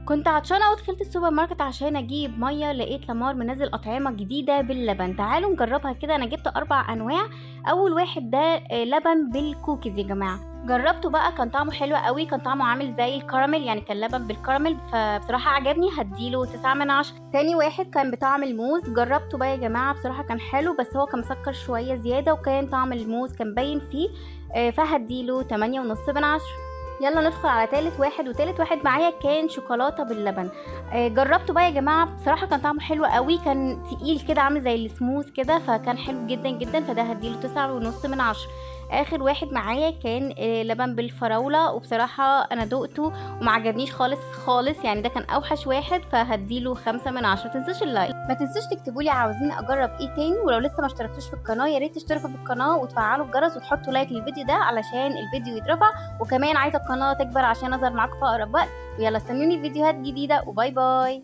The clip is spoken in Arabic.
كنت عطشانة ودخلت السوبر ماركت عشان اجيب ميه، لقيت لامار منزل اطعمه جديده باللبن. تعالوا نجربها كده. انا جبت 4 انواع. اول واحد ده لبن بالكوكيز يا جماعه. جربته بقى، كان طعمه حلو قوي، كان طعمه عامل زي الكراميل، يعني كان لبن بالكراميل، فبصراحه عجبني، هديله 9 من 10. تاني واحد كان بطعم الموز. جربته بقى يا جماعه، بصراحه كان حلو، بس هو كان مسكر شويه زياده، وكان طعم الموز كان باين فيه، فهديله 8.5 من 10. يلا ندخل على تالت واحد. وتالت واحد معايا كان شوكولاته باللبن. جربته بقى يا جماعه، بصراحه كان طعمه حلو قوي، كان تقيل كده عامل زي السموث كده، فكان حلو جدا جدا، فده هديله 9.5 من 10. اخر واحد معايا كان لبن بالفراوله، وبصراحه انا دقته ومعجبنيش خالص خالص، يعني ده كان اوحش واحد، فهديله 5 من 10. متنسوش اللايك، ما تنسوش تكتبولي عاوزين اجرب ايه تاني، ولو لسه ما اشتركتوش في القناه يا ريت تشتركوا في القناه وتفعلوا الجرس وتحطوا لايك للفيديو ده علشان الفيديو يترفع، وكمان عايزه القناه تكبر عشان اظهر معاكم في اقرب وقت. ويلا استنوني في فيديوهات جديده، وباي باي.